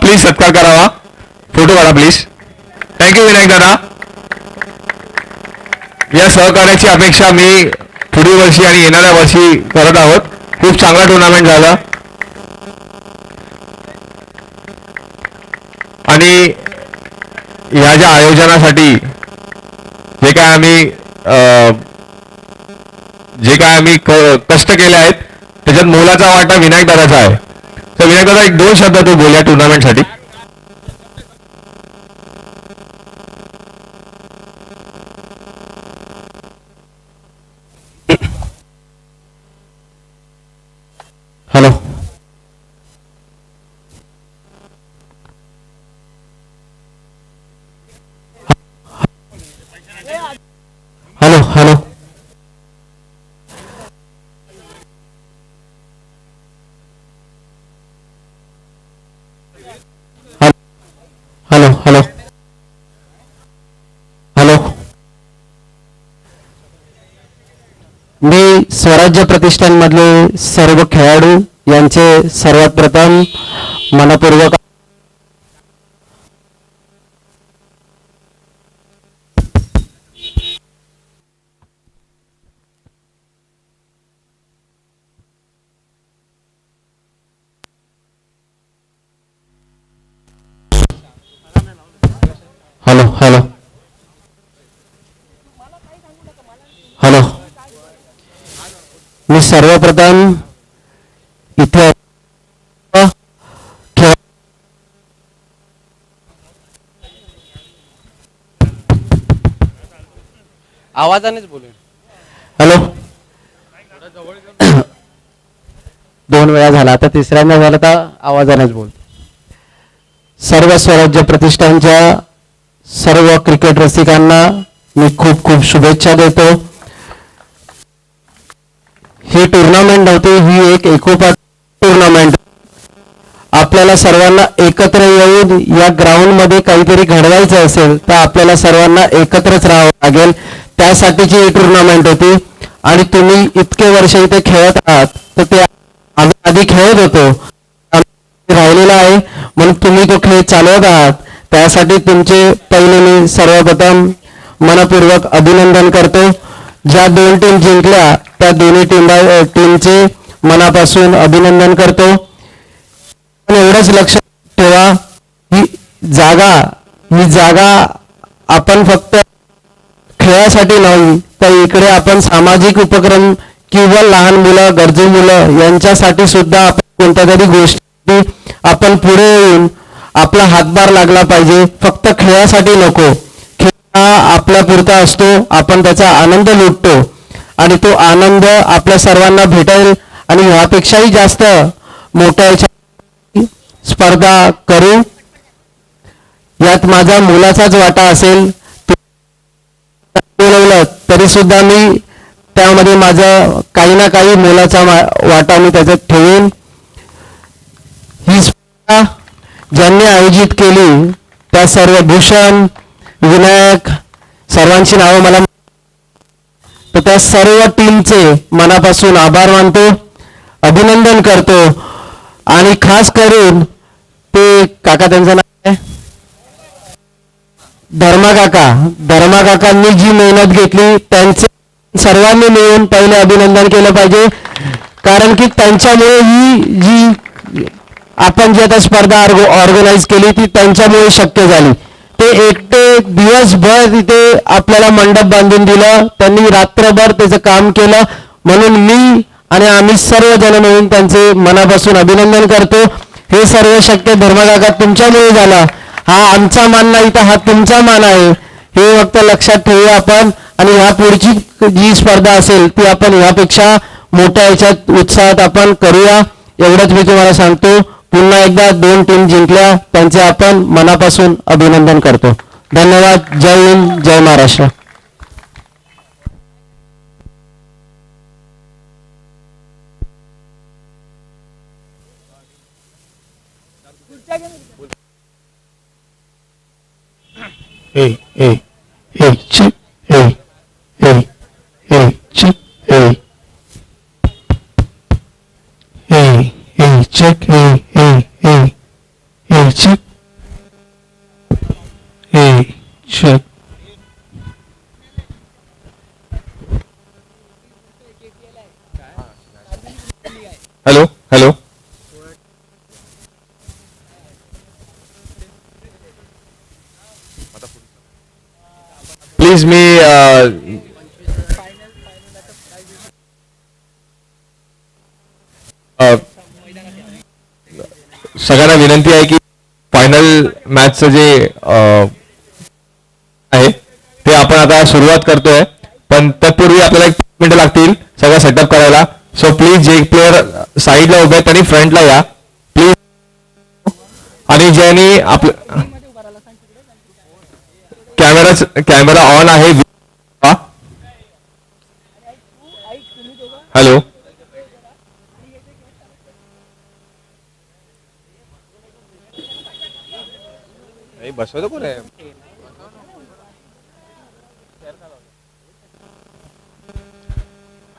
Please सत्कार करावा, photo काढा प्लीज. थँक्यू विनायक दादा. या सहकार्याची अपेक्षा मी पुढील वर्षी आणि येणाऱ्या वर्षी करत आहोत. खूप चांगला टुर्नामेंट झाला आणि ह्या आयोजनासाठी जे काय आम्ही कष्ट केले आहेत त्याच्यात मोलाचा वाटा विनायक दादाचा आहे. तर विनायक दादा एक 2 शब्द तो बोलूया टुर्नामेंटसाठी. Hello hello hello hello hello hello. मी स्वराज्य प्रतिष्ठान मधले सर्व खेळाडू यांचे सर्वात प्रथम मनपूर्वक हॅलो हॅलो हॅलो. मी सर्वप्रथम इथे आवाजानेच बोलू. हॅलो 2 वेळा झाला, आता तिसऱ्यांदा झाला तर आवाजानेच बोल. सर्व स्वराज्य प्रतिष्ठानच्या सर्व क्रिकेट रसिकांना मी खूप खूप शुभेच्छा देतो. ही टुर्नामेंट नव्हती, ही एक एकोपा टुर्नामेंट. आपल्याला सर्वांना एकत्र येऊन या ग्राउंड मध्ये काहीतरी घडवायचं असेल तर आपल्याला सर्वांना एकत्रच राहावं लागेल. त्यासाठीची ही टुर्नामेंट होती आणि तुम्ही इतके वर्ष इथे खेळत आहात तर ते आधी खेळत होतो राहिलेला आहे म्हणून तुम्ही तो खेळ चालवत आहात. त्यासाठी तुमचे पहिले मी सर्वप्रथम मनपूर्वक अभिनंदन करतो. ज्या 2 टीम जिंकल्या त्या दोन्ही टीमचे मनापासून अभिनंदन करतो. पण एवढंच लक्षात ठेवा, ही जागा आपण फक्त खेळासाठी नाही तर इकडे आपण सामाजिक उपक्रम किंवा लहान मुलं, गरजू मुलं यांच्यासाठी सुद्धा आपण कोणत्या तरी गोष्टी आपण पुढे येऊन आपला हातभार लागला पाहिजे. फक्त खेळासाठी नको. खेळ हा आपल्या पुरता असतो, आपण त्याचा आनंद लुटतो आणि तो आनंद आपल्या सर्वांना भेटेल आणि यापेक्षाही जास्त मोठ्या स्पर्धा करू. यात माझा मुलाचाच वाटा असेल. तरी सुद्धा मी त्यामध्ये माझं काही ना काही मोलाचा वाटा मी त्याच्यात ठेवून ही स्पर्धा ज्यांनी आयोजित केली त्या सर्व भूषण, विनायक सर्वांची नावं मला, तर त्या सर्व टीमचे मनापासून आभार मानतो, अभिनंदन करतो. आणि खास करून ते काका, त्यांचं नाव आहे धर्मा काकांनी जी मेहनत घेतली त्यांचे सर्वांनी मिळून पहिले अभिनंदन केलं पाहिजे. कारण की त्यांच्यामुळे ही जी आपण जी आता स्पर्धा ऑर्गनाईज केली ती त्यांच्यामुळे शक्य झाली. ते एकटे दिवसभर तिथे आपल्याला मंडप बांधून दिलं, त्यांनी रात्रभर त्याचं काम केलं. म्हणून मी आणि आम्ही सर्वजण मिळून त्यांचे मनापासून अभिनंदन करतो. हे सर्व शक्य धर्मकाका तुमच्यामुळे झाला. हा आमचा मान नाही तर हा तुमचा मान आहे, हे फक्त लक्षात ठेवूया आपण. आणि ह्या पुढची जी स्पर्धा असेल ती आपण ह्यापेक्षा मोठ्या याच्यात उत्साहात आपण करूया. एवढंच मी तुम्हाला सांगतो. पुन्हा एकदा 2 टीम जिंकल्या त्यांचे आपण मनापासून अभिनंदन करतो. धन्यवाद. जय हिंद, जय Maharashtra. hey, hey, hey, chip, hey, hey, hey, chip, hey. Please मी सगळ्यांना विनंती आहे की फायनल मॅचचं जे आहे ते आपण आता सुरुवात करतोय, पण तत्पूर्वी आपल्याला 1 मिनिटं लागतील सगळं सेटअप करायला. सो प्लीज जे प्लेअर साईडला उभे आहेत त्यांनी फ्रंटला या प्लीज. आणि ज्यांनी आपलं कॅमेरा ऑन आहे. हॅलो, बसवतो कोण आहे?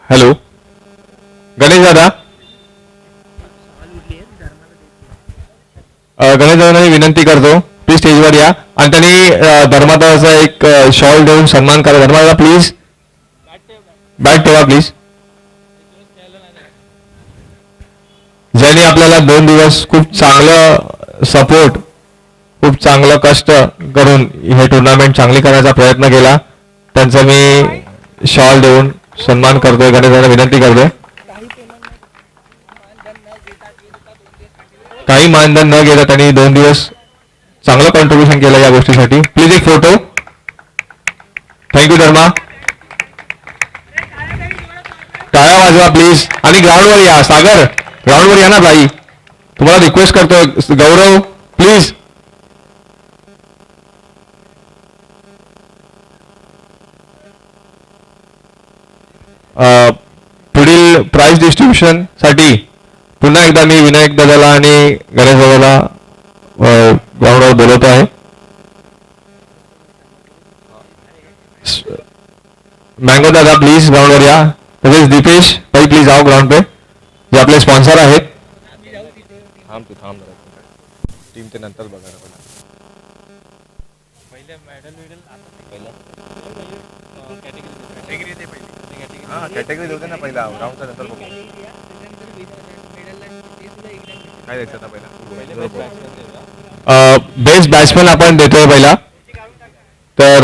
हॅलो गणेश दादा, गणेश दादांना मी विनंती करतो प्लीज स्टेजवर या आणि त्यांनी धर्मादाचा एक शॉल देऊन सन्मान करा. धर्मादा प्लीज बॅट ठेवा प्लीज. ज्यांनी आपल्याला 2 दिवस खूप चांगलं सपोर्ट, खूप चांगलं कष्ट करून हे टुर्नामेंट चांगली करण्याचा प्रयत्न केला, त्यांचा मी शॉल देऊन सन्मान करतोय. गणेशांना विनंती करतोय काही मानधन न घेता त्यांनी 2 दिवस चांगलं कॉन्ट्रीब्युशन केलं या गोष्टीसाठी. प्लीज एक फोटो. थँक्यू धर्मा. टाळ्या वाजवा प्लीज. आणि ग्राउंडवर या. सागर ग्राउंडवर या ना भाई, तुम्हाला रिक्वेस्ट करतोय. गौरव प्लीज. पुढील प्राइज डिस्ट्रीब्युशन साठी पुन्हा एकदा मी विनायक दादाला आणि गणेश दादाला ग्राउंडवर बोलवतो आहे. मँगो दादा प्लीज ग्राउंडवर या. तसेच दीपेश भाई प्लीज आओ ग्राउंड पे, जे आपले स्पॉन्सर आहेत. थांब टीम ते नंतर बघा. कॅटेगरी होते ना पहिला, राऊंडचा नंतर बघू काय द्यायचं आता पहिला. बेस्ट बॅट्समॅन आपण देतोय पहिला. तर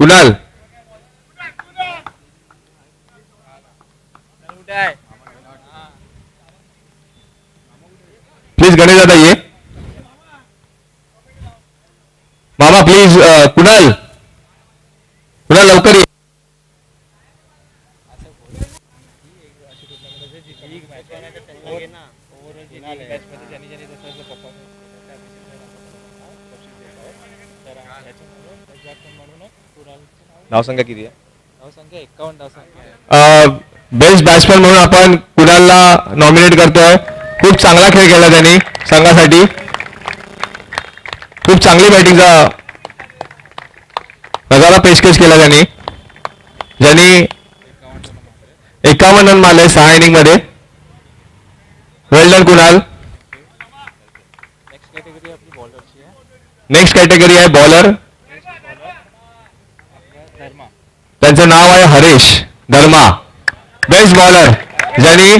कुणाल प्लीज. गणेश दादा ये. मामा प्लीज. कुणाल लवकर ये. धावसंख्या किती आहे? धावसंख्या 51 धावसंख्या आहे. बेस्ट बॅट्समॅन म्हणून आपण कुणालला नॉमिनेट करतोय. खूप चांगला खेळ केला त्यांनी संघासाठी. खूप चांगली बॅटिंगचा नजारा पेशकश केला त्यांनी, ज्यांनी 51 रन मारले 6 इनिंग मध्ये. वेल डन कुणाल. नेक्स्ट कॅटेगरी आपली बॉलरची आहे. नेक्स्ट कॅटेगरी आहे बॉलर. धर्मा. त्यांचं नाव आहे हरेश धर्मा. बेस्ट बॉलर ज्यांनी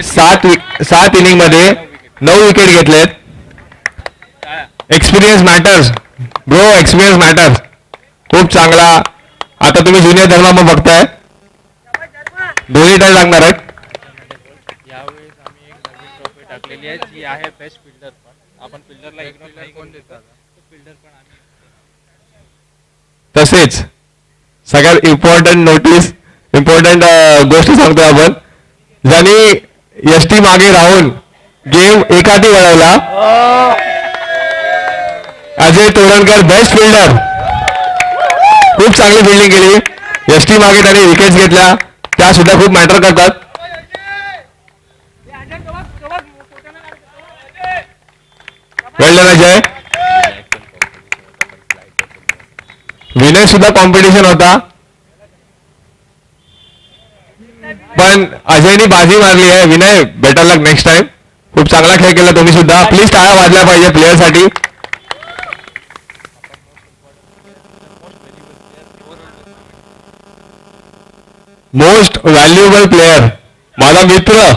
7 इनिंग मध्ये 9 विकेट घेतलेत. Experience matters bro, experience matters. खूप चांगला. आता तुम्ही ज्युनियर धर्मा मग बघताय, दोन्ही टाइम लागणार आहेत. यावेळेस आम्ही एक नवीन ट्रॉफी टाकलेली आहे जी आहे बेस्ट फिल्डर. पण आपण फिल्डरला इग्नोर नाही कोण देतात. फिल्डर पण आम्ही. तसेच सगळ्यात इम्पॉर्टंट गोष्ट सांगतो आपण, ज्यांनी एसटी मागे राहून गेम एकाठी वळवला. Ajay Torankar best fielder. खूप चांगली फिल्डिंग केली. एसटी मागे त्याने विकेट्स घेतल्या, त्या सुद्धा खूप मॅटर करतात. वेल डन अजय. विनय सुद्धा कॉम्पिटिशन होता, पण अजयनी बाजी मारली आहे. विनय बेटर लक नेक्स्ट टाइम. खूप चांगला खेळ केला तुम्ही सुद्धा. प्लीज टाळ्या वाजल्या पाहिजे प्लेअर साठी. मोस्ट व्हॅल्युएबल प्लेअर माझा मित्र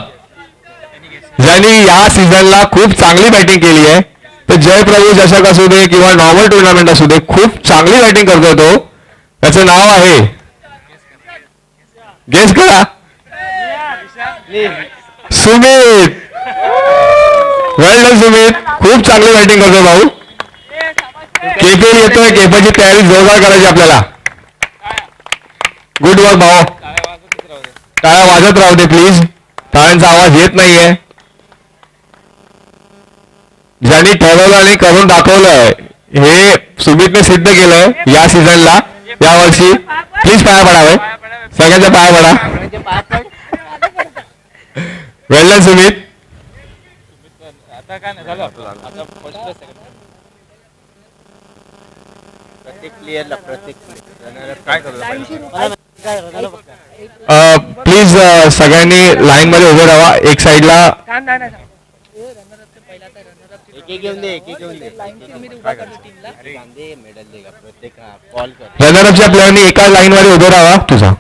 ज्यांनी या सीझनला खूप चांगली बॅटिंग केली आहे, तर जयप्रभू चषक असू दे किंवा नॉर्मल टुर्नामेंट असू दे, खूप चांगली बॅटिंग करतो तो. त्याचं नाव आहे, गेस करा, सुमित. वेल डन सुमित, खूप चांगली बॅटिंग करतो भाऊ. केपीएल येतोय, केपीची तयारी जोरदार करायची आपल्याला. गुड वर्क भाऊ. टाळ्या वाजत राहू दे प्लीज, टाळ्यांचा आवाज येत नाहीये. ज्यांनी ठरवलं आणि करून दाखवलंय हे सुमितने सिद्ध केलंय या सीझनला, या वर्षी. प्लीज पाया पडावे, सगळ्यांच्या पाया पडा. वेल डन सुमित. आता काय नाही झालं आता फर्स्ट सेकंड प्रत्येक प्लेअरला काय करू प्लीज सगळ्यांनी लाईन मध्ये उभे राहा. एक साईडला रनरअपच्या प्लेअरनी एका लाईन मध्ये उभे राहा तुझा,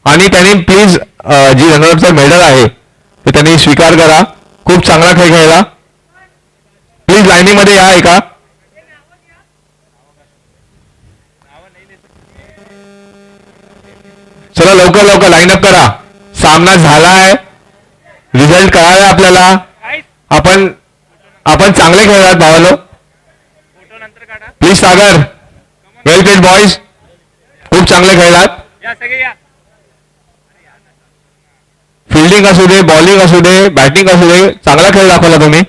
आणि त्यांनी प्लीज जी रनरअपचा मेडल आहे ते त्यांनी स्वीकार करा. खूप चांगला खेळ खेळला. प्लीज लाईनिंग मध्ये या एका. चला लवकर लवकर लाईन अप करा. सामना झालाय, रिझल्ट कळाला आपल्याला. आपण आपण चांगले खेळलात भावालो. फोटो नंतर काढा. Please Sagar, well played boys, खूप चांगले खेळलात. या सगळे या. फिल्डिंग असू दे, बॉलिंग असू दे, बॅटिंग असू दे, चांगला खेळ दाखवला तुम्ही.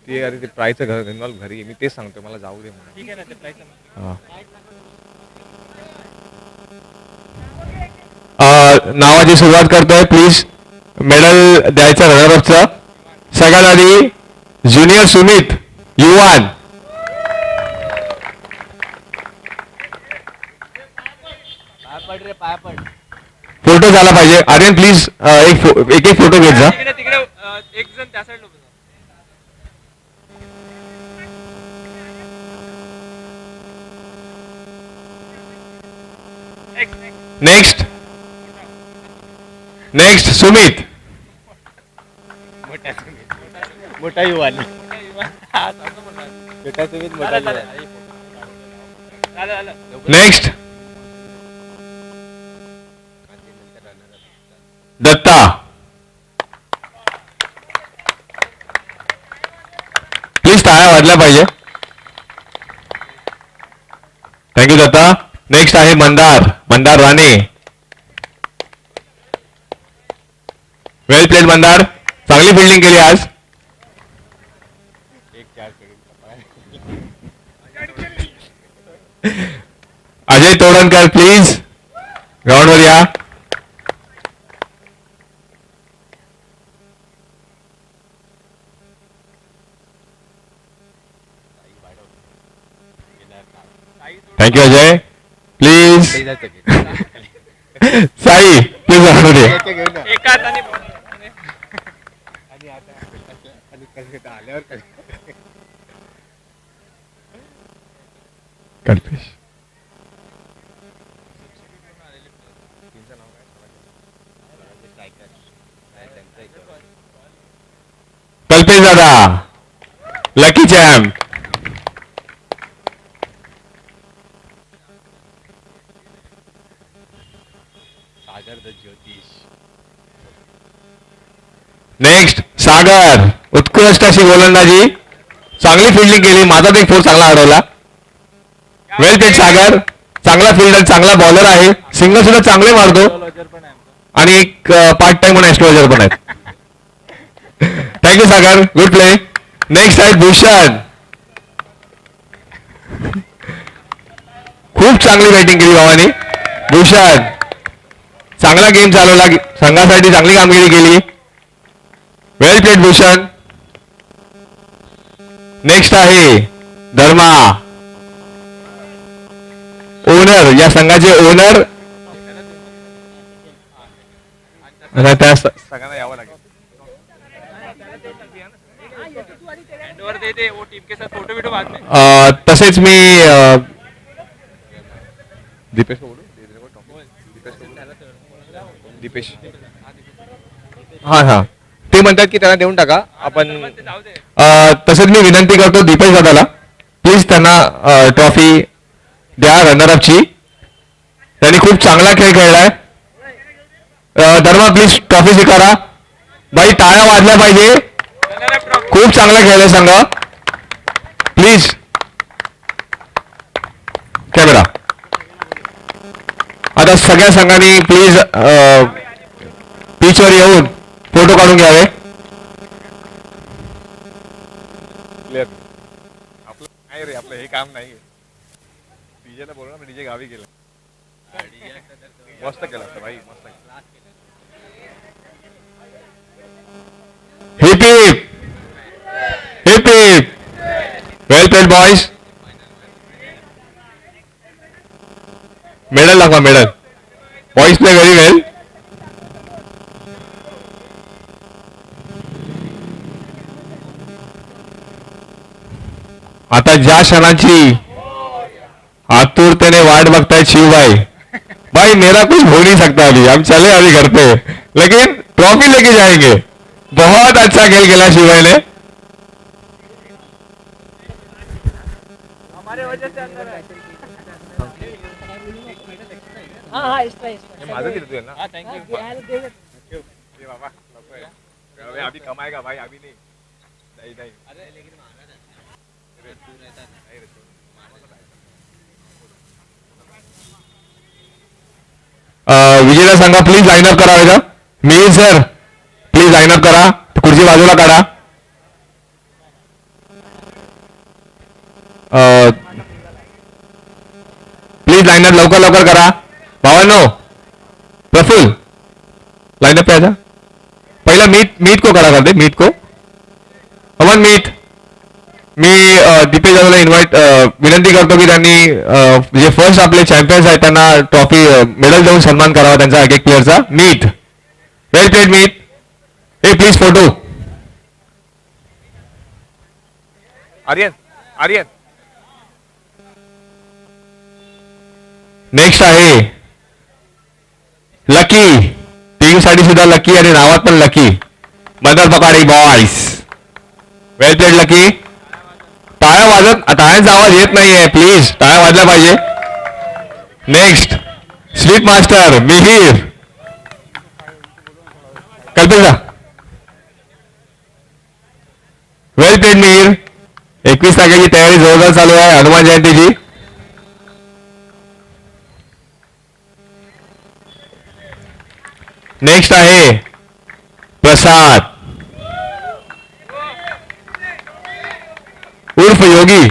ते अरे ते प्रायचं घर इन्व्हॉल्व घरी आहे. मी तेच सांगतो मला जाऊ दे म्हणून. ठीक आहे ना ते प्राईस हा. नावाची सुरुवात करतोय. प्लीज मेडल द्यायचं रनरअपचं. सगळ्यात आधी ज्युनियर सुमित युवान. फोटो झाला पाहिजे. आर्यन प्लीज एक एक फोटो घेत जा. तिकडे तिकडे एक जण त्या साईडला उभा नेक्स्ट नेक्स्ट सुमित. मोठा युवा छोटा सुमित मोठा नेक्स्ट दत्ता. प्लीज टाळ्या वाजल्या पाहिजे. थँक्यू दत्ता. नेक्स्ट आहे मंदार, मंदार राणे. वेल प्लेड मंदार, चांगली फिल्डिंग केली आज. अजय तोडणकर प्लीज ग्राउंडवर या. Thank you Ajay. Please Sai please ग्राउंडवर या. एका हाताने कल्पेश. कल्पेश दादा, लकी चॅम्प. नेक्स्ट सागर, उत्कृष्ट अशी गोलंदाजी, चांगली फिल्डिंग केली. माझा एक फोर चांगला अडवला. वेल प्लेड सागर, चांगला फिल्डर, चांगला बॉलर आहे. सिंगल सुद्धा चांगले मारतो आणि एक पार्ट टाइम म्हणून एस्ट्रोलॉजर पण आहेत. थँक्यू सागर, गुड प्ले. नेक्स्ट आहे भूषण. खूप चांगली बॅटिंग केली भावानी. भूषण चांगला गेम चालवला, संघासाठी चांगली कामगिरी केली. वेल प्लेड भूषण. नेक्स्ट आहे धर्मा, ओनर, या संघाचे ओनर. त्या सगळ्यांना यावं लागेल. हैंडओवर दे दे वो टीम के साथ फोटो वीडियो बाद में. तसेच मी दीपेश को बोलू दीपेश को दीपेश हा हा ते म्हणतात की त्यांना देऊन टाका आपण तसंच मी विनंती करतो दीपेश दादाला प्लीज त्यांना ट्रॉफी द्या रनरअपची. त्यांनी खूप चांगला खेळ खेळलाय. धर्मा प्लीज ट्रॉफी स्वीकारा. बाई टाळ्या वाजल्या पाहिजे. खूप चांगला खेळलाय संघ. Please camera. आता सगळ्या संघांनी प्लीज पिचवर येऊन फोटो काढून घ्यावे. क्लिअर आपलं नाही रे आपलं हे काम नाही डीजेला बोलू ना डीजे गावी गेला मस्त केला असता भाई मस्त केला. Hip hip hip hip. Well played boys. Medal दाखवा medal. Boys play very well. आता ज्या क्षणाची आतुरतेने वाट बघताय शिवभाई. भाई मेरा कुछ हो नहीं सकता अभी. हम चले अभी घर पे लेकिन ट्रॉफी लेके जाएंगे. बहुत अच्छा खेल खेला शिवभाई ने. हे माझं दिलं तुझ्या ना थँक्यू. ये बाबा नको आहे. अबे अभी कमाएगा भाई अभी नहीं नहीं नहीं विजेता सांगा प्लीज लाईनअप करा वेळा. मी सर प्लीज लाईनअप करा. खुर्ची बाजूला काढा. प्लीज लाईनअप लवकर लवकर करा. भावांनो प्रफुल लाईनअप यायचा. पहिला मीत को करा करते मीत को. अमन मीत. मी दीपेश दादाला इन्व्हाइट विनंती करतो की त्यांनी जे फर्स्ट आपले चॅम्पियन्स आहेत त्यांना ट्रॉफी मेडल देऊन सन्मान करावा त्यांचा एक एक प्लेअरचा. मीत. वेल प्लेड मीत. हे please photo. Aryan Aryan next आहे लकी. टीमसाठी सुद्धा लकी आणि नावात पण लकी. मदर पकाडी बॉयज. Well played Lucky. टाळ्या वाजत टाळ्यांचा आवाज येत नाहीये प्लीज. टाळ्या वाजल्या पाहिजे. Next sweet master Mihir. कल्पेशा. Well played Mihir. 21 तारखेची तयारी जोरदार चालू आहे हनुमान जयंतीची. नेक्स्ट आहे प्रसाद उर्फ योगी.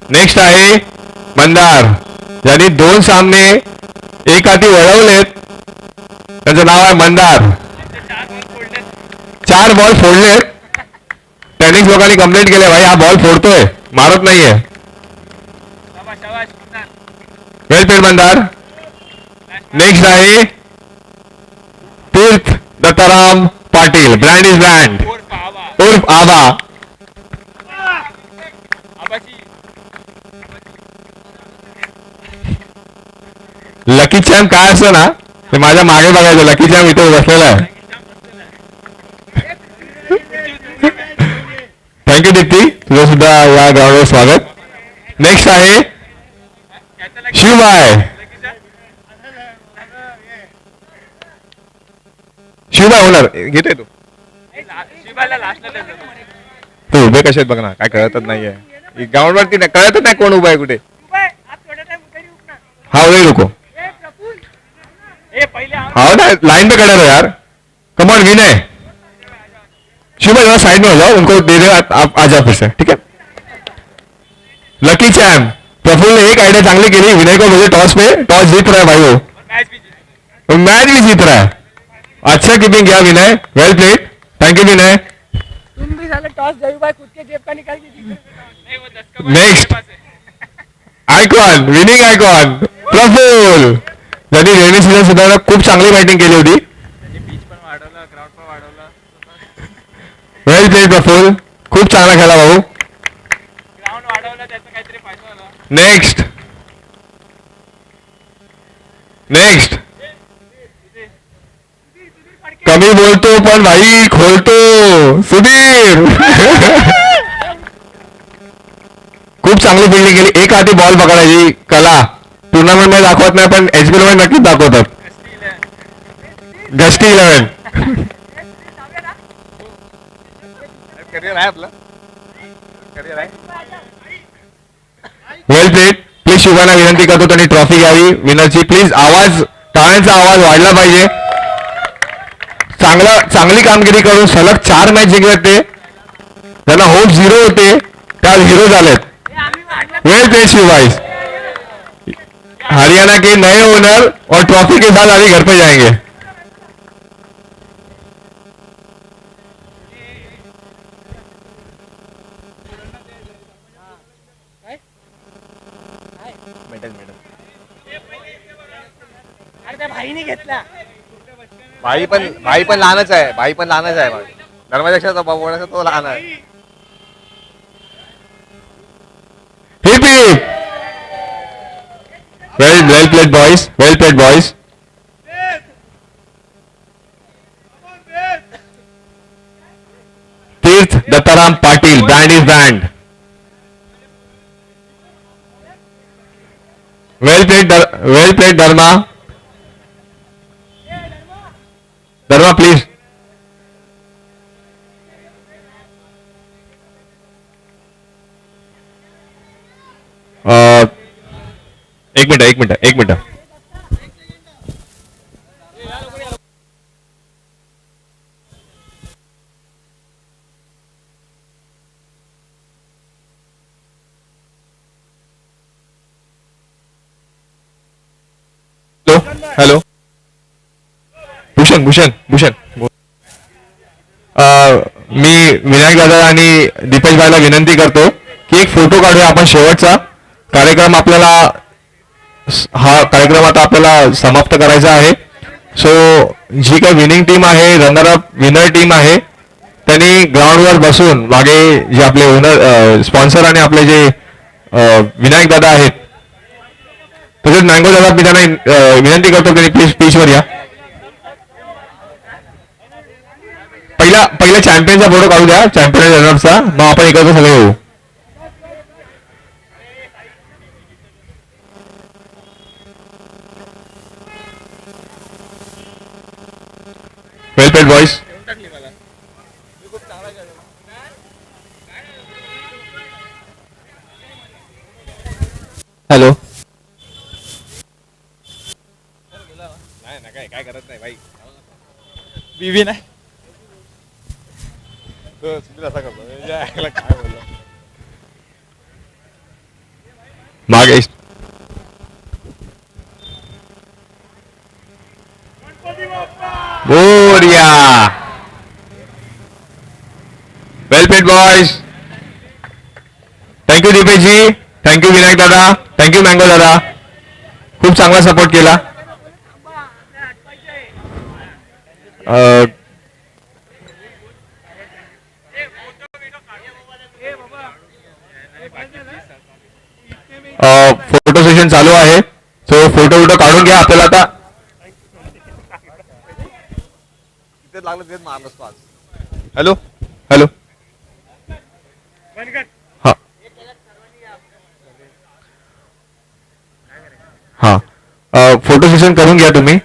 नेक्स्ट आहे मंदार ज्यांनी 2 सामने एक हाती वळवलेत. त्यांचं नाव आहे मंदार. 4 बॉल फोडलेत. टेनिस लोकांनी कंप्लेंट केले भाई हा बॉल फोडतोय मारत नाहीये. वेल प्लेड मंदार. नेक्स्ट आहे Tirth Dattaram Patil. Brand is brand उर्फ आबा. लकी चॅम्प काय असतं ना ते माझ्या मागे बघायचं. लकी चॅम्प इथे बसलेला आहे. थँक्यू दीप्ती तुझं सुद्धा या ग्राउंडवर स्वागत. नेक्स्ट आहे शिवभाई. शिवभाई होणार घेतोय तू तू उभे कसे बघ ना काय कळतच नाहीये ग्राउंड वरती नाही कळतच नाही कोण उभा आहे कुठे. हाँ वही रुको. हाँ ना लाइन पे खड़े रहो यार. Come on Vinay. शिवभाई जरा साइड में हो जाओ उनको दे दो आप आ जाओ फिर से ठीक है. लकी चैम्प प्रफुल्ल ने एक आइडिया चांगली केली. विनय को मुझे टॉस पे टॉस जीत रहा है भाई वो मैच भी जीत रहा है. अच्छा कीपिंग किया Vinay. Well played. Thank you Vinay. तुम भी साले टॉस जयूभाई खुद के जेब का निकाल के जीते. Next icon winning icon Praful ज्यांनी रेनी सीझन सुद्धा खूप चांगली बॅटिंग केली होती. Well played Praful. खूप चांगला खेळला भाऊ. Next next. कमी बोलतो पण भाई खोलतो. सुधीर. खूप चांगली फिल्डिंग केली. एक हाती बॉल पकडायची कला टुर्नामेंट मध्ये दाखवत नाही पण एचपीएल मध्ये नक्कीच दाखवतात. गस्टी 11. करिअर आहे आपलं, करिअर आहे. वेल प्लेड. प्लीज शुभांना विनंती करतो त्यांनी ट्रॉफी घ्यावी विनरची. प्लीज आवाज, टाळ्यांचा आवाज वाढला पाहिजे. चांगली कामगिरी करून सलग 4 मॅच जिंकले ते. त्यांना होप 0 होते त्या 0 झालेत. वेल प्लेड शिवभाई. हरियाणा के नए ओनर और ट्रॉफी के साथ अभी घर पे जाएंगे. Medal medal. अरे त्या भाईने घेतला. भाई पण लहानच आहे. भाई धर्माध्यक्षाचा भाऊ तो लहान आहे. Hip hip. Well played boys. Well played boys. Tirth Dattaram Patil. Band is band. Well played Dharma. Dharma please. एक मिनिट. हॅलो. भूषण मी विनायक दादा आणि दीपेश भाईला विनंती करतो की एक फोटो काढूया आपण. शेवटचा कार्यक्रम आपल्याला हा कार्यक्रम आता आपल्याला समाप्त करायचा आहे. सो जी काही विनिंग टीम आहे, रनर अप विनर टीम आहे, त्यांनी ग्राउंडवर बसून मागे जे आपले ओनर स्पॉन्सर आणि आपले जे विनायक दादा आहेत तसेच मँगो दादा, मी त्यांना विनंती करतो की प्लीज पिचवर या. पहिला चॅम्पियनचा फोटो काढू द्या, चॅम्पियन रनरचा, मग आपण एकत्र सगळे येऊ. वेल प्लेड बॉयज. हॅलो. नाही काय करत नाही भाई. बीबी नाही. सुधीर असा करतो. काय बोलला मागे बोरिया. वेल प्लेड बॉयज. थँक्यू दीपेश जी, थँक्यू विनायक दादा, थँक्यू मँगो दादा. खूप चांगला सपोर्ट केला. फोटो सेशन चालू आहे. सो फोटो काढून घ्या. आपल्याला आता तिथे लागलं तेच मारलंस तू आज. हॅलो. हा फोटो सेशन करून घ्या तुम्ही.